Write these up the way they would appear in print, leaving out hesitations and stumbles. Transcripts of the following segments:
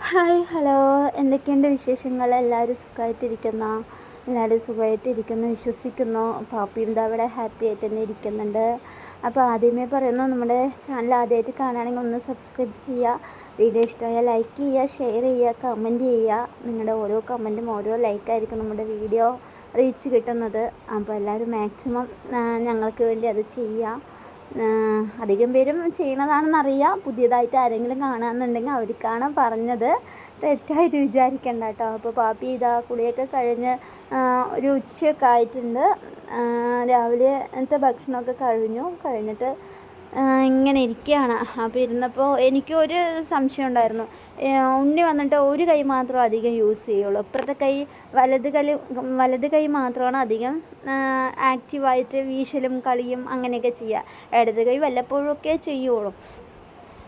Hi hello, എന്തൊക്കെയുണ്ട് വിശേഷങ്ങൾ? എല്ലാവരും സുഖമായിട്ടിരിക്കുന്നു വിശ്വസിക്കുന്നു. പാപ്പി എന്താ അവിടെ ഹാപ്പി ആയിട്ട് തന്നെ ഇരിക്കുന്നുണ്ട്. അപ്പോൾ ആദ്യമേ പറയുന്നു, നമ്മുടെ ചാനൽ ആദ്യമായിട്ട് കാണുകയാണെങ്കിൽ ഒന്ന് സബ്സ്ക്രൈബ് ചെയ്യുക. വീഡിയോ ഇഷ്ടമായാൽ ലൈക്ക് ചെയ്യുക, ഷെയർ ചെയ്യുക, കമൻറ്റ് ചെയ്യുക. നിങ്ങളുടെ ഓരോ കമൻറ്റും ഓരോ ലൈക്കായിരിക്കും നമ്മുടെ വീഡിയോ റീച്ച് കിട്ടുന്നത്. അപ്പോൾ എല്ലാവരും മാക്സിമം ഞങ്ങൾക്ക് വേണ്ടി അത് ചെയ്യുക. അധികം പേരും ചെയ്യണതാണെന്നറിയാം. പുതിയതായിട്ട് ആരെങ്കിലും കാണാമെന്നുണ്ടെങ്കിൽ അവർക്കാണ് പറഞ്ഞത്, തെറ്റായിട്ട് വിചാരിക്കണ്ട കേട്ടോ. അപ്പോൾ പാപ്പി ഇതാ കുളിയൊക്കെ കഴിഞ്ഞ് ഒരു ഉച്ചയൊക്കെ ആയിട്ടുണ്ട്. രാവിലത്തെ ഭക്ഷണമൊക്കെ കഴിഞ്ഞിട്ട് ഇങ്ങനെ ഇരിക്കുകയാണ്. അപ്പോൾ ഇരുന്നപ്പോൾ എനിക്കൊരു സംശയം ഉണ്ടായിരുന്നു. ഉണ്ണി വന്നിട്ട് ഒരു കൈ മാത്രം അധികം യൂസ് ചെയ്യുള്ളൂ. ഇപ്പുറത്തെ കൈ വലത് കൈ മാത്രമാണ് അധികം ആക്റ്റീവായിട്ട് വീശലും കളിയും അങ്ങനെയൊക്കെ ചെയ്യുക. ഇടത് കൈ വല്ലപ്പോഴും ഒക്കെ ചെയ്യുള്ളൂ.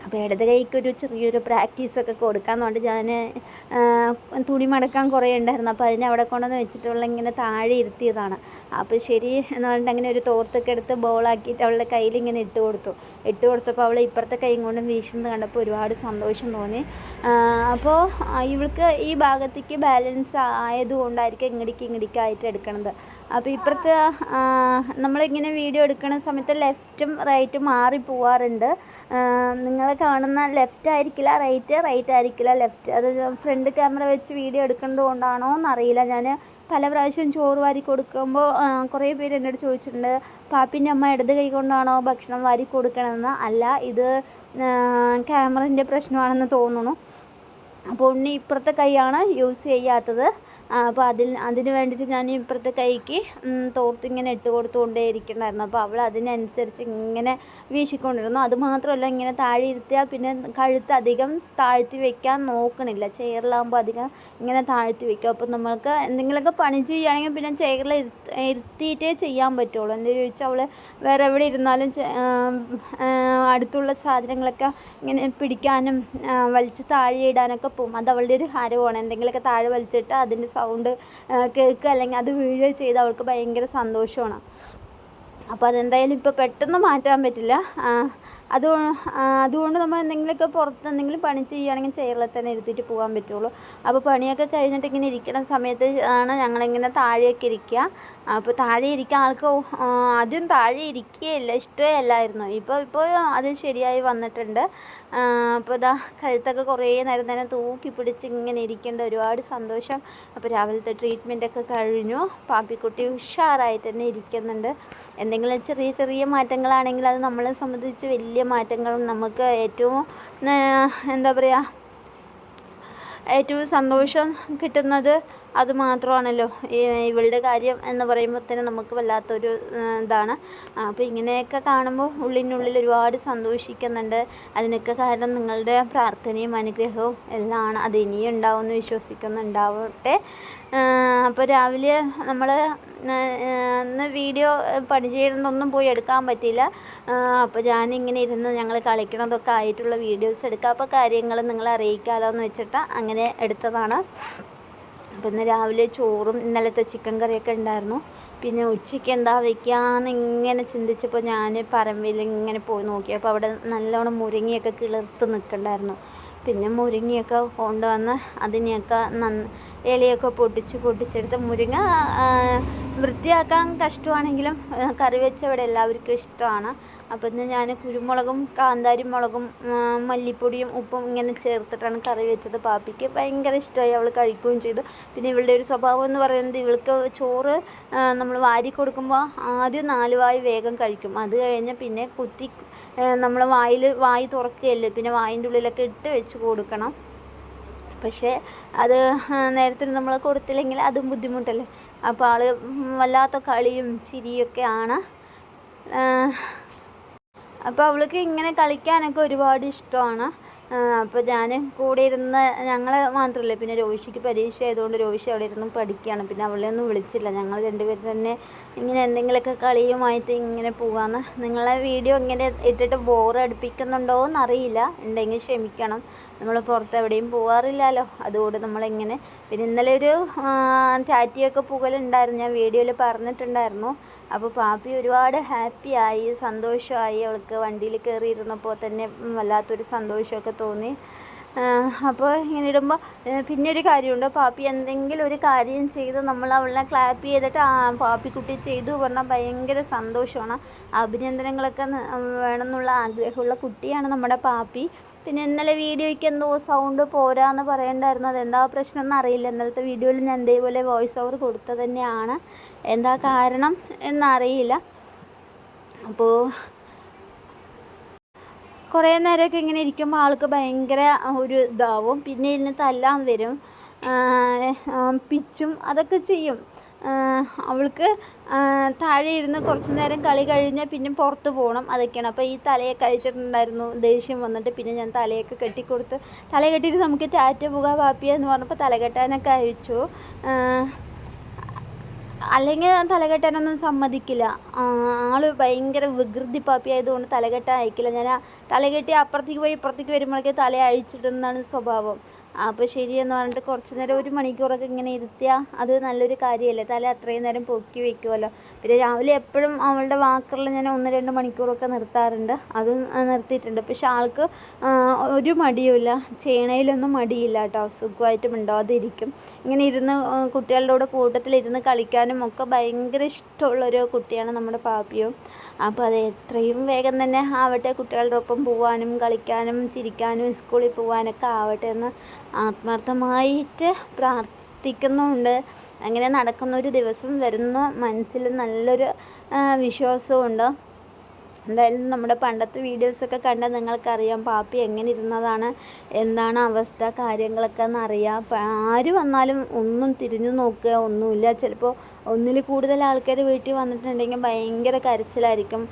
അപ്പോൾ ഇടത് കൈക്കൊരു ചെറിയൊരു പ്രാക്ടീസൊക്കെ കൊടുക്കാമെന്ന് പറഞ്ഞിട്ട് ഞാൻ തുണി മടക്കാൻ കുറേ ഉണ്ടായിരുന്നു. അപ്പോൾ അതിനെ അവിടെ കൊണ്ടുവന്ന് വെച്ചിട്ടുള്ള ഇങ്ങനെ താഴെ ഇരുത്തിയതാണ്. അപ്പോൾ ശരി എന്ന് പറഞ്ഞിട്ട് അങ്ങനെ ഒരു തോർത്തൊക്കെ എടുത്ത് ബോളാക്കിയിട്ട് അവളുടെ കയ്യിൽ ഇങ്ങനെ ഇട്ട് കൊടുത്തപ്പോൾ അവൾ ഇപ്പുറത്തെ കൈ കൊണ്ടും വീശുന്നത് കണ്ടപ്പോൾ ഒരുപാട് സന്തോഷം തോന്നി. അപ്പോൾ ഇവൾക്ക് ഈ ഭാഗത്തേക്ക് ബാലൻസ് ആയതുകൊണ്ടായിരിക്കും ഇങ്ങടിക്കായിട്ട് എടുക്കണത്. അപ്പോൾ ഇപ്പുറത്ത് നമ്മളിങ്ങനെ വീഡിയോ എടുക്കുന്ന സമയത്ത് ലെഫ്റ്റും റൈറ്റും മാറി പോവാറുണ്ട്. നിങ്ങൾ കാണുന്ന ലെഫ്റ്റ് ആയിരിക്കില്ല റൈറ്റ് ആയിരിക്കില്ല ലെഫ്റ്റ്. അത് ഫ്രണ്ട് ക്യാമറ വെച്ച് വീഡിയോ എടുക്കുന്നത് കൊണ്ടാണോ എന്നറിയില്ല. ഞാൻ പല പ്രാവശ്യം ചോറ് വാരി കൊടുക്കുമ്പോൾ കുറേ പേര് എന്നോട് ചോദിച്ചിട്ടുണ്ട്, പാപ്പിൻ്റെ അമ്മ ഇടത് കൈ കൊണ്ടാണോ ഭക്ഷണം വാരി കൊടുക്കണമെന്ന്. അല്ല, ഇത് ക്യാമറൻ്റെ പ്രശ്നമാണെന്ന് തോന്നുന്നു. അപ്പോൾ ഉണ്ണി ഇപ്പുറത്തെ കൈയാണ് യൂസ് ചെയ്യാത്തത്. അപ്പോൾ അതിന് വേണ്ടിയിട്ട് ഞാൻ ഇപ്പുറത്തെ കൈക്ക് തോർത്തിങ്ങനെ ഇട്ട് കൊടുത്തുകൊണ്ടേ ഇരിക്കണമായിരുന്നു. അപ്പോൾ അവൾ അതിനനുസരിച്ച് ഇങ്ങനെ വീശിക്കൊണ്ടിരുന്നു. അതുമാത്രമല്ല, ഇങ്ങനെ താഴെ ഇരുത്തിയാൽ പിന്നെ കഴുത്ത് അധികം താഴ്ത്തി വെക്കാൻ നോക്കണില്ല. ചെയറിലാകുമ്പോൾ അധികം ഇങ്ങനെ താഴ്ത്തി വെക്കും. അപ്പോൾ നമ്മൾക്ക് എന്തെങ്കിലുമൊക്കെ പണി ചെയ്യുകയാണെങ്കിൽ പിന്നെ ചെയറിൽ ഇരുത്തിയിട്ടേ ചെയ്യാൻ പറ്റുള്ളൂ. എന്താ ചോദിച്ചാൽ അവൾ വേറെ എവിടെ ഇരുന്നാലും അടുത്തുള്ള സാധനങ്ങളൊക്കെ ഇങ്ങനെ പിടിക്കാനും വലിച്ച് താഴെ ഇടാനൊക്കെ പോകും. അത് അവളുടെ ഒരു ഹരമാണ്. എന്തെങ്കിലുമൊക്കെ താഴെ വലിച്ചിട്ട് അതിൻ്റെ സൗണ്ട് കേൾക്കുക അല്ലെങ്കിൽ അത് വീഴുകയോ ചെയ്ത് അവൾക്ക് ഭയങ്കര സന്തോഷമാണ്. അപ്പോൾ അതെന്തായാലും ഇപ്പോൾ പെട്ടെന്ന് മാറ്റാൻ പറ്റില്ല. അതുകൊണ്ട് നമ്മൾ എന്തെങ്കിലുമൊക്കെ പുറത്ത് എന്തെങ്കിലും പണി ചെയ്യുകയാണെങ്കിൽ ചെയറിൽ തന്നെ ഇരുത്തിയിട്ട് പോകാൻ പറ്റുള്ളൂ. അപ്പോൾ പണിയൊക്കെ കഴിഞ്ഞിട്ട് ഇങ്ങനെ ഇരിക്കുന്ന സമയത്ത് ആണ് ഞങ്ങളിങ്ങനെ താഴെയൊക്കെ ഇരിക്കുക. അപ്പോൾ താഴെ ഇരിക്കാൻ ആൾക്ക് ആദ്യം താഴെ ഇരിക്കുകയില്ല, ഇഷ്ടമല്ലായിരുന്നു. ഇപ്പോൾ അത് ശരിയായി വന്നിട്ടുണ്ട്. അപ്പോൾ ഇതാ കഴുത്തൊക്കെ കുറേ നേരം തൂക്കി പിടിച്ച് ഇങ്ങനെ ഇരിക്കേണ്ട ഒരുപാട് സന്തോഷം. അപ്പോൾ രാവിലത്തെ ട്രീറ്റ്മെൻറ്റൊക്കെ കഴിഞ്ഞു. പാപ്പിക്കുട്ടി ഉഷാറായിട്ട് തന്നെ ഇരിക്കുന്നുണ്ട്. എന്തെങ്കിലും ചെറിയ ചെറിയ മാറ്റങ്ങളാണെങ്കിൽ അത് നമ്മളെ സംബന്ധിച്ച് വലിയ മാറ്റങ്ങളും നമുക്ക് ഏറ്റവും ഏറ്റവും സന്തോഷം കിട്ടുന്നത് അത് മാത്രമാണല്ലോ. ഇവളുടെ കാര്യം എന്ന് പറയുമ്പോൾ തന്നെ നമുക്ക് വല്ലാത്തൊരു ഇതാണ്. അപ്പോൾ ഇങ്ങനെയൊക്കെ കാണുമ്പോൾ ഉള്ളിനുള്ളിൽ ഒരുപാട് സന്തോഷിക്കുന്നുണ്ട്. അതിനൊക്കെ കാരണം നിങ്ങളുടെ പ്രാർത്ഥനയും അനുഗ്രഹവും എല്ലാമാണ്. അത് ഇനിയും ഉണ്ടാവുമെന്ന് വിശ്വസിക്കുന്നുണ്ടാവട്ടെ. അപ്പോൾ രാവിലെ നമ്മൾ ഇന്ന് വീഡിയോ പണി ചെയ്യുന്നതൊന്നും പോയി എടുക്കാൻ പറ്റിയില്ല. അപ്പോൾ ഞാനിങ്ങനെ ഇരുന്ന് ഞങ്ങൾ കളിക്കണതൊക്കെ ആയിട്ടുള്ള വീഡിയോസ് എടുക്കാം. അപ്പോൾ കാര്യങ്ങൾ നിങ്ങളെ അറിയിക്കാമല്ലോ എന്ന് വെച്ചിട്ട് അങ്ങനെ എടുത്തതാണ്. അപ്പോൾ ഇന്ന് രാവിലെ ചോറും ഇന്നലത്തെ ചിക്കൻ കറിയൊക്കെ ഉണ്ടായിരുന്നു. പിന്നെ ഉച്ചയ്ക്ക് എന്താ വയ്ക്കാമെന്ന് ഇങ്ങനെ ചിന്തിച്ചപ്പോൾ ഞാൻ പറമ്പിൽ ഇങ്ങനെ പോയി നോക്കിയപ്പോൾ അവിടെ നല്ലോണം മുരിങ്ങയൊക്കെ കിളിർത്ത് നിൽക്കണ്ടായിരുന്നു. പിന്നെ മുരിങ്ങയൊക്കെ കൊണ്ടുവന്ന് അതിനെയൊക്കെ ഇലയൊക്കെ പൊട്ടിച്ചെടുത്ത് മുരിങ്ങ വൃത്തിയാക്കാൻ കഷ്ടമാണെങ്കിലും കറി വെച്ചവിടെ എല്ലാവർക്കും ഇഷ്ടമാണ്. അപ്പോൾ ഇന്ന് ഞാൻ കുരുമുളകും കാന്താരി മുളകും മല്ലിപ്പൊടിയും ഉപ്പും ഇങ്ങനെ ചേർത്തിട്ടാണ് കറി വെച്ചത്. പാപ്പിക്ക് ഭയങ്കര ഇഷ്ടമായി, അവൾ കഴിക്കുകയും ചെയ്തു. പിന്നെ ഇവളുടെ ഒരു സ്വഭാവം എന്ന് പറയുന്നത്, ഇവൾക്ക് ചോറ് നമ്മൾ വാരി കൊടുക്കുമ്പോൾ ആദ്യം 4 വായി വേഗം കഴിക്കും. അത് കഴിഞ്ഞ് പിന്നെ കുത്തി നമ്മൾ വായി തുറക്കുകയല്ലേ, പിന്നെ വായിൻ്റെ ഉള്ളിലൊക്കെ ഇട്ട് വെച്ച് കൊടുക്കണം. പക്ഷേ അത് നേരത്തെ നമ്മൾ കൊടുത്തില്ലെങ്കിൽ അതും ബുദ്ധിമുട്ടല്ലേ. അപ്പോൾ ആൾ വല്ലാത്ത കളിയും ചിരിയൊക്കെയാണ്. അപ്പോൾ അവൾക്ക് ഇങ്ങനെ കളിക്കാനൊക്കെ ഒരുപാട് ഇഷ്ടമാണ്. അപ്പോൾ ഞാൻ കൂടെ ഇരുന്ന് ഞങ്ങൾ മാത്രമല്ല, പിന്നെ രോഷിക്ക് പരീക്ഷ ആയതുകൊണ്ട് രോഷി അവിടെ ഇരുന്ന് പഠിക്കുകയാണ്. പിന്നെ അവളെയൊന്നും വിളിച്ചില്ല. ഞങ്ങൾ രണ്ടുപേരും തന്നെ ഇങ്ങനെ എന്തെങ്കിലുമൊക്കെ കളിയുമായിട്ട് ഇങ്ങനെ പോകാമെന്ന്. നിങ്ങളെ വീഡിയോ ഇങ്ങനെ ഇട്ടിട്ട് ബോറടിപ്പിക്കുന്നുണ്ടോ എന്നറിയില്ല, ഉണ്ടെങ്കിൽ ക്ഷമിക്കണം. നമ്മൾ പുറത്ത് എവിടെയും പോകാറില്ലല്ലോ, അതുകൊണ്ട് നമ്മളിങ്ങനെ. പിന്നെ ഇന്നലെ ഒരു ടാറ്റിയൊക്കെ പുകലുണ്ടായിരുന്നു, ഞാൻ വീഡിയോയിൽ പറഞ്ഞിട്ടുണ്ടായിരുന്നു. അപ്പോൾ പാപ്പി ഒരുപാട് ഹാപ്പിയായി, സന്തോഷമായി. അവൾക്ക് വണ്ടിയിൽ കയറിയിരുന്നപ്പോൾ തന്നെ വല്ലാത്തൊരു സന്തോഷമൊക്കെ തോന്നി. അപ്പോൾ ഇങ്ങനെ ഇടുമ്പോൾ പിന്നെ ഒരു കാര്യമുണ്ട്, പാപ്പി എന്തെങ്കിലും ഒരു കാര്യം ചെയ്ത് നമ്മൾ അവളെ ക്ലാപ്പ് ചെയ്തിട്ട് പാപ്പിക്കുട്ടി ചെയ്തു പറഞ്ഞാൽ ഭയങ്കര സന്തോഷമാണ്, അഭിനന്ദനങ്ങളൊക്കെ വേണമെന്നുള്ള ആഗ്രഹമുള്ള കുട്ടിയാണ് നമ്മുടെ പാപ്പി. പിന്നെ ഇന്നലെ വീഡിയോയ്ക്ക് എന്തോ സൗണ്ട് പോരാന്ന് പറയണ്ടായിരുന്നു, അതെന്താ പ്രശ്നം എന്നറിയില്ല. ഇന്നലത്തെ വീഡിയോയിൽ ഞാൻ ഇതേപോലെ വോയിസ് ഓവർ കൊടുത്തത് തന്നെയാണ്, എന്താ കാരണം എന്നറിയില്ല. അപ്പോൾ കുറേ നേരമൊക്കെ ഇങ്ങനെ ഇരിക്കുമ്പോൾ ആൾക്ക് ഭയങ്കര ഒരു ഇതാവും, പിന്നെ ഇരുന്ന് തല്ലാൻ വരും, പിച്ചും അതൊക്കെ ചെയ്യും. അവൾക്ക് താഴെ ഇരുന്ന് കുറച്ച് നേരം കളി കഴിഞ്ഞാൽ പിന്നെ പുറത്ത് പോകണം, അതൊക്കെയാണ്. അപ്പോൾ ഈ തലയൊക്കെ അഴിച്ചിട്ടുണ്ടായിരുന്നു, ദേഷ്യം വന്നിട്ട് പിന്നെ ഞാൻ തലയൊക്കെ കെട്ടിക്കൊടുത്ത്, തല കെട്ടിയിട്ട് നമുക്ക് ടാറ്റ പോകാൻ പാപ്പിയ എന്ന് പറഞ്ഞപ്പോൾ തല കെട്ടാനൊക്കെ അയച്ചു. അല്ലെങ്കിൽ തലകെട്ടാനൊന്നും സമ്മതിക്കില്ല, ആൾ ഭയങ്കര വികൃതി പാപ്പി ആയതുകൊണ്ട് തലകെട്ടാൻ അയക്കില്ല. ഞാൻ തലകെട്ടി അപ്പുറത്തേക്ക് പോയി ഇപ്പുറത്തേക്ക് വരുമ്പോഴേക്ക് തല അഴിച്ചിടുന്നതാണ് സ്വഭാവം. അപ്പോൾ ശരിയെന്ന് പറഞ്ഞിട്ട് കുറച്ച് നേരം 1 മണിക്കൂറൊക്കെ ഇങ്ങനെ ഇരുത്തിയാൽ അത് നല്ലൊരു കാര്യമല്ലേ, തല അത്രയും നേരം പൊക്കി വയ്ക്കുമല്ലോ. പിന്നെ രാവിലെ എപ്പോഴും അവളുടെ വാക്കറിൽ ഞാൻ 1-2 മണിക്കൂറൊക്കെ നിർത്താറുണ്ട്, അതും നിർത്തിയിട്ടുണ്ട്. പക്ഷെ ആൾക്ക് ഒരു മടിയുമില്ല, ചെയ്യണയിലൊന്നും മടിയില്ല കേട്ടോ, സുഖമായിട്ട് മിണ്ടാതിരിക്കും. ഇങ്ങനെ ഇരുന്ന് കുട്ടികളുടെ കൂട്ടത്തിലിരുന്ന് കളിക്കാനും ഒക്കെ ഭയങ്കര ഇഷ്ടമുള്ളൊരു കുട്ടിയാണ് നമ്മുടെ പാപ്പിയും. അപ്പോൾ അത് എത്രയും വേഗം തന്നെ ആവട്ടെ, കുട്ടികളുടെ ഒപ്പം പോവാനും കളിക്കാനും ചിരിക്കാനും സ്കൂളിൽ പോകാനൊക്കെ ആവട്ടെ എന്ന് ആത്മാർത്ഥമായിട്ട് പ്രാർത്ഥിക്കുന്നുണ്ട്. അങ്ങനെ നടക്കുന്നൊരു ദിവസം വരുന്ന മനസ്സിൽ നല്ലൊരു വിശ്വാസമുണ്ട്. എന്തായാലും നമ്മുടെ പണ്ടത്തെ വീഡിയോസൊക്കെ കണ്ടാൽ നിങ്ങൾക്കറിയാം പാപ്പി എങ്ങനെ ഇരുന്നതാണ്, എന്താണ് അവസ്ഥ, കാര്യങ്ങളൊക്കെ എന്നറിയാം. ആര് വന്നാലും ഒന്നും തിരിഞ്ഞു നോക്കുക ഒന്നുമില്ല. ചിലപ്പോൾ 1-ൽ കൂടുതൽ ആൾക്കാർ വീട്ടിൽ വന്നിട്ടുണ്ടെങ്കിൽ ഭയങ്കര കരച്ചിലായിരിക്കും,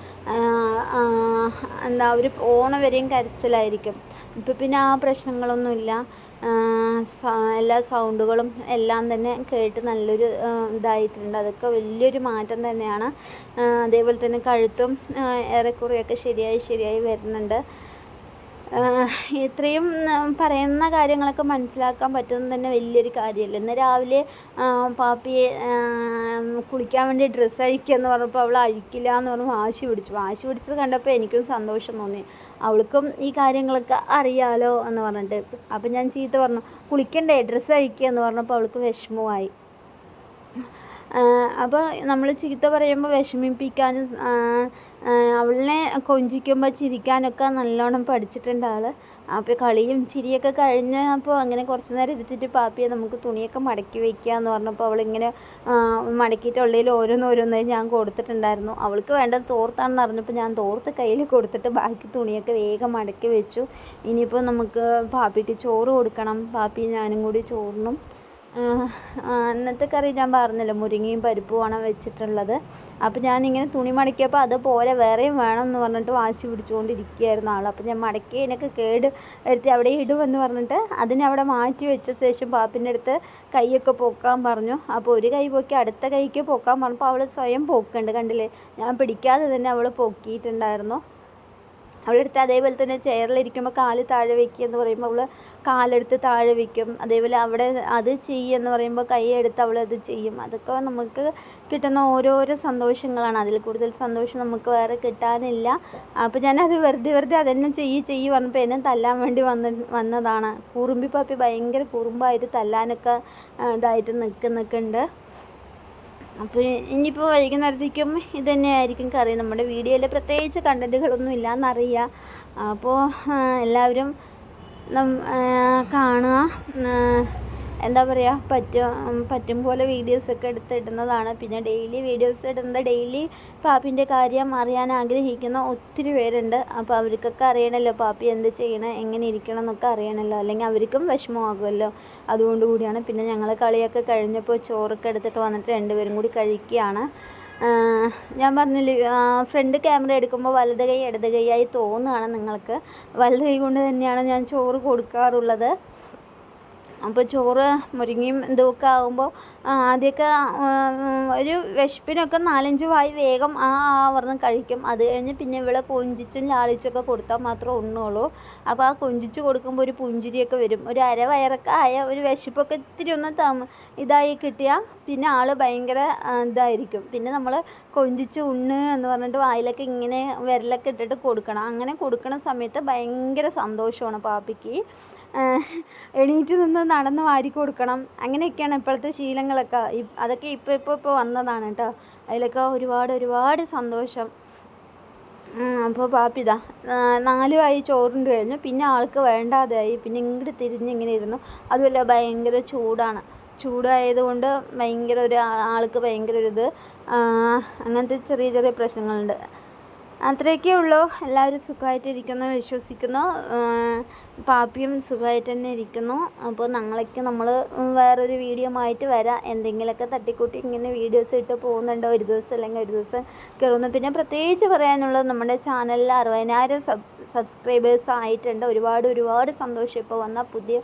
എന്താ ഒരു പോണ വരെയും കരച്ചിലായിരിക്കും. ഇപ്പം പിന്നെ ആ പ്രശ്നങ്ങളൊന്നുമില്ല, എല്ലാ സൗണ്ടുകളും എല്ലാം തന്നെ കേട്ട് നല്ലൊരു ഇതായിട്ടുണ്ട്, അതൊക്കെ വലിയൊരു മാറ്റം തന്നെയാണ്. അതേപോലെ തന്നെ കഴുത്തും ഏറെക്കുറെയൊക്കെ ശരിയായി വരുന്നുണ്ട്. ഇത്രയും പറയുന്ന കാര്യങ്ങളൊക്കെ മനസ്സിലാക്കാൻ പറ്റുന്നത് തന്നെ വലിയൊരു കാര്യമല്ല. ഇന്ന് രാവിലെ പാപ്പിയെ കുളിക്കാൻ വേണ്ടി ഡ്രസ്സ് അഴിക്കുകയെന്ന് പറഞ്ഞപ്പോൾ അവൾ അഴിക്കില്ല എന്ന് പറഞ്ഞ് വാശി പിടിച്ചത് കണ്ടപ്പോൾ എനിക്കും സന്തോഷം തോന്നി, അവൾക്കും ഈ കാര്യങ്ങളൊക്കെ അറിയാലോ എന്ന് പറഞ്ഞിട്ട്. അപ്പം ഞാൻ ചീത്ത പറഞ്ഞു, കുളിക്കണ്ടേ ഡ്രസ്സ് അഴിക്കുക എന്ന് പറഞ്ഞപ്പോൾ അവൾക്ക് വിഷമമായി. അപ്പോൾ നമ്മൾ ചീത്ത പറയുമ്പോൾ വിഷമിപ്പിക്കാനും അവളെ കൊഞ്ചിക്കുമ്പോൾ ചിരിക്കാനൊക്കെ നല്ലോണം പഠിച്ചിട്ടുണ്ട് ആൾ. അപ്പോൾ കളിയും ചിരിയൊക്കെ കഴിഞ്ഞപ്പോൾ അങ്ങനെ കുറച്ച് നേരം ഇരുത്തിയിട്ട് പാപ്പിയെ നമുക്ക് തുണിയൊക്കെ മടക്കി വയ്ക്കുക എന്ന് പറഞ്ഞപ്പോൾ അവളിങ്ങനെ മടക്കിയിട്ട് ഉള്ളിൽ ഓരോന്നോരോന്നായി ഞാൻ കൊടുത്തിട്ടുണ്ടായിരുന്നു. അവൾക്ക് വേണ്ടത് തോർത്താണെന്ന് അറിഞ്ഞപ്പോൾ ഞാൻ തോർത്ത് കയ്യിൽ കൊടുത്തിട്ട് ബാക്കി തുണിയൊക്കെ വേഗം മടക്കി വെച്ചു. ഇനിയിപ്പോൾ നമുക്ക് പാപ്പിക്ക് ചോറ് കൊടുക്കണം, പാപ്പിയും ഞാനും കൂടി ചോറിനും. ഇന്നത്തെ കറി ഞാൻ പറഞ്ഞല്ലോ, മുരിങ്ങയും പരിപ്പുമാണ് വെച്ചിട്ടുള്ളത്. അപ്പോൾ ഞാനിങ്ങനെ തുണി മടക്കിയപ്പോൾ അതുപോലെ വേറെയും വേണം എന്ന് പറഞ്ഞിട്ട് വാശി പിടിച്ചുകൊണ്ടിരിക്കുകയായിരുന്നു ആൾ. അപ്പോൾ ഞാൻ മടക്കി എനിക്ക് കേട് വരുത്തി അവിടെ ഇടുമെന്ന് പറഞ്ഞിട്ട് അതിനവിടെ മാറ്റി വെച്ച ശേഷം പാപ്പിൻ്റെ അടുത്ത് കൈയൊക്കെ പൊക്കാൻ പറഞ്ഞു. അപ്പോൾ ഒരു കൈ പൊക്കി അടുത്ത കൈക്ക് പൊക്കാൻ പറഞ്ഞപ്പോൾ അവൾ സ്വയം പൊക്കുന്നുണ്ട്, കണ്ടില്ലേ, ഞാൻ പിടിക്കാതെ തന്നെ അവൾ പൊക്കിയിട്ടുണ്ടായിരുന്നു. അവളെടുത്ത് അതേപോലെ തന്നെ ചെയറിലിരിക്കുമ്പോൾ കാല് താഴെ വയ്ക്കുക എന്ന് പറയുമ്പോൾ അവൾ കാലെടുത്ത് താഴെ വയ്ക്കും. അതേപോലെ അവിടെ അത് ചെയ്യുമെന്ന് പറയുമ്പോൾ കൈ എടുത്ത് അവളത് ചെയ്യും. അതൊക്കെ നമുക്ക് കിട്ടുന്ന ഓരോരോ സന്തോഷങ്ങളാണ്, അതിൽ കൂടുതൽ സന്തോഷം നമുക്ക് വേറെ കിട്ടാനില്ല. അപ്പോൾ ഞാനത് വെറുതെ അതെന്നെ ചെയ്യ് പറഞ്ഞപ്പോൾ എന്നെ തല്ലാൻ വേണ്ടി വന്നതാണ്. കുറുമ്പി പാപ്പി ഭയങ്കര കുറുമ്പായിട്ട് തല്ലാനൊക്കെ ഇതായിട്ട് നിൽക്കുന്നുണ്ട്. അപ്പോൾ ഇനിയിപ്പോൾ വൈകുന്നേരത്തേക്കും ഇത് തന്നെയായിരിക്കും കറി. നമ്മുടെ വീഡിയോയിൽ പ്രത്യേകിച്ച് കണ്ടൻറ്റുകളൊന്നും ഇല്ലയെന്നറിയാം. അപ്പോൾ എല്ലാവരും കാണുക, എന്താ പറയുക, പറ്റും പോലെ വീഡിയോസൊക്കെ എടുത്തിടുന്നതാണ്. പിന്നെ ഡെയിലി വീഡിയോസ് ഇടുന്നത്, ഡെയിലി പാപ്പിൻ്റെ കാര്യം അറിയാൻ ആഗ്രഹിക്കുന്ന ഒത്തിരി പേരുണ്ട്. അപ്പോൾ അവർക്കൊക്കെ അറിയണമല്ലോ പാപ്പി എന്ത് ചെയ്യണം, എങ്ങനെ ഇരിക്കണം എന്നൊക്കെ അറിയണമല്ലോ, അല്ലെങ്കിൽ അവർക്കും വിഷമമാകുമല്ലോ, അതുകൊണ്ട് കൂടിയാണ്. പിന്നെ ഞങ്ങൾ കളിയൊക്കെ കഴിഞ്ഞപ്പോൾ ചോറൊക്കെ എടുത്തിട്ട് വന്നിട്ട് 2 പേരും കൂടി കഴിക്കുകയാണ്. ഞാൻ പറഞ്ഞില്ലേ, ഫ്രണ്ട് ക്യാമറ എടുക്കുമ്പോൾ വലത് കൈ ഇടത് കൈയായി തോന്നുകയാണ് നിങ്ങൾക്ക്. വലത് കൈ കൊണ്ട് തന്നെയാണ് ഞാൻ ചോറ് കൊടുക്കാറുള്ളത്. അപ്പോൾ ചോറ് മുരിങ്ങയും ഇതൊക്കെ ആകുമ്പോൾ ആദ്യമൊക്കെ ഒരു വിശപ്പിനൊക്കെ 4-5 വായി വേഗം പറഞ്ഞ് കഴിക്കും. അത് കഴിഞ്ഞ് പിന്നെ ഇവളെ കൊഞ്ചിച്ചും ലാളിച്ചൊക്കെ കൊടുത്താൽ മാത്രമേ ഉണ്ണുള്ളൂ. അപ്പോൾ ആ കൊഞ്ചിച്ച് കൊടുക്കുമ്പോൾ ഒരു പുഞ്ചിരിയൊക്കെ വരും. ഒരു അരവയറൊക്കെ ആയ ഒരു വിശപ്പൊക്കെ ഇത്തിരി ഒന്ന് ഇതായി കിട്ടിയാൽ പിന്നെ ആൾ ഭയങ്കര ഇതായിരിക്കും. പിന്നെ നമ്മൾ കൊഞ്ചിച്ച് ഉണ്ണ് എന്ന് പറഞ്ഞിട്ട് വായിലൊക്കെ ഇങ്ങനെ വിരലൊക്കെ ഇട്ടിട്ട് കൊടുക്കണം. അങ്ങനെ കൊടുക്കുന്ന സമയത്ത് ഭയങ്കര സന്തോഷമാണ് പാപ്പിക്ക്. എണീറ്റ് നിന്ന് നടന്ന് വാരി കൊടുക്കണം. അങ്ങനെയൊക്കെയാണ് ഇപ്പോഴത്തെ ശീലങ്ങളൊക്കെ. അതൊക്കെ ഇപ്പോൾ വന്നതാണ് കേട്ടോ. അതിലൊക്കെ ഒരുപാട് സന്തോഷം. അപ്പോൾ പാപ്പി ഇതാ 4 ആയി ചോറുണ്ട് കഴിഞ്ഞു. പിന്നെ ആൾക്ക് വേണ്ടാതായി. പിന്നെ ഇങ്ങോട്ട് തിരിഞ്ഞിങ്ങനെ ഇരുന്നു. അതുമല്ല ഭയങ്കര ചൂടായതുകൊണ്ട് ഭയങ്കര ആൾക്ക് ഭയങ്കര അങ്ങനത്തെ ചെറിയ പ്രശ്നങ്ങളുണ്ട്. അത്രയൊക്കെ ഉള്ളൂ. എല്ലാവരും സുഖമായിട്ടിരിക്കുന്നു വിശ്വസിക്കുന്നു. പാപ്പിയും സുഖമായിട്ട് തന്നെ ഇരിക്കുന്നു. അപ്പോൾ നമ്മൾ വേറൊരു വീഡിയോ ആയിട്ട് വരാം. എന്തെങ്കിലുമൊക്കെ തട്ടിക്കൂട്ടി ഇങ്ങനെ വീഡിയോസ് ഇട്ട് പോകുന്നുണ്ട്. ഒരു ദിവസം അല്ലെങ്കിൽ ഒരു ദിവസം കയറുന്നു. പിന്നെ പ്രത്യേകിച്ച് പറയാനുള്ളത് നമ്മുടെ ചാനലിൽ 60,000 സബ്സ്ക്രൈബേഴ്സ് ആയിട്ടുണ്ട്. ഒരുപാട് സന്തോഷം. ഇപ്പോൾ വന്ന പുതിയ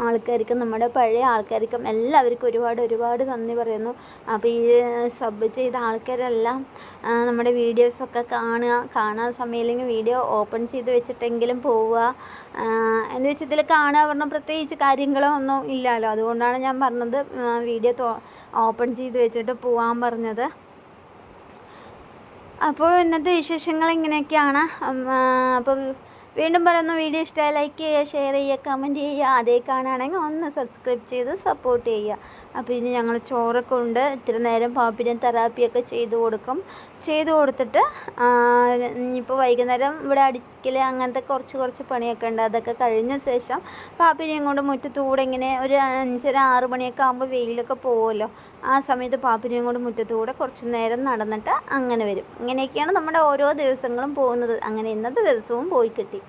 ആൾക്കാർക്കും നമ്മുടെ പഴയ ആൾക്കാർക്കും എല്ലാവർക്കും ഒരുപാട് നന്ദി പറയുന്നു. അപ്പോൾ ഈ സബ് ചെയ്ത ആൾക്കാരെല്ലാം നമ്മുടെ വീഡിയോസൊക്കെ കാണാൻ സമയമില്ലെങ്കിൽ വീഡിയോ ഓപ്പൺ ചെയ്ത് വെച്ചിട്ടെങ്കിലും പോവുക. എന്ന് വെച്ചാൽ ഇതിൽ കാണുക പറഞ്ഞാൽ പ്രത്യേകിച്ച് കാര്യങ്ങളോ ഒന്നും ഇല്ലല്ലോ. അതുകൊണ്ടാണ് ഞാൻ പറഞ്ഞത് വീഡിയോ ഓപ്പൺ ചെയ്ത് വെച്ചിട്ട് പോകാൻ പറഞ്ഞത്. അപ്പോൾ ഇന്നത്തെ വിശേഷങ്ങൾ ഇങ്ങനെയൊക്കെയാണ്. അപ്പോൾ വീണ്ടും പറയുന്നു, വീഡിയോ ഇഷ്ടമായി ലൈക്ക് ചെയ്യുക, ഷെയർ ചെയ്യുക, കമൻറ്റ് ചെയ്യുക. അതേ കാണുകയാണെങ്കിൽ ഒന്ന് സബ്സ്ക്രൈബ് ചെയ്ത് സപ്പോർട്ട് ചെയ്യുക. അപ്പോൾ ഇനി ഞങ്ങൾ ചോറൊക്കെ ഉണ്ട്. ഇത്തിരി നേരം പാപ്പിന് തെറാപ്പിയൊക്കെ ചെയ്ത് കൊടുത്തിട്ട് ഇനിയിപ്പോൾ വൈകുന്നേരം ഇവിടെ അടിക്കൽ അങ്ങനത്തെ കുറച്ച് പണിയൊക്കെ ഉണ്ട്. അതൊക്കെ കഴിഞ്ഞ ശേഷം പാപ്പിനെയും കൊണ്ട് മുറ്റത്തൂടെ ഇങ്ങനെ ഒരു 5:30-6 മണിയൊക്കെ ആകുമ്പോൾ വെയിലൊക്കെ പോകുമല്ലോ. ആ സമയത്ത് പാപ്പിനെയും കൊണ്ട് മുറ്റത്തൂടെ കുറച്ച് നേരം നടന്നിട്ട് അങ്ങനെ വരും. ഇങ്ങനെയൊക്കെയാണ് നമ്മുടെ ഓരോ ദിവസങ്ങളും പോകുന്നത്. അങ്ങനെ ഇന്നത്തെ ദിവസവും പോയി കിട്ടി.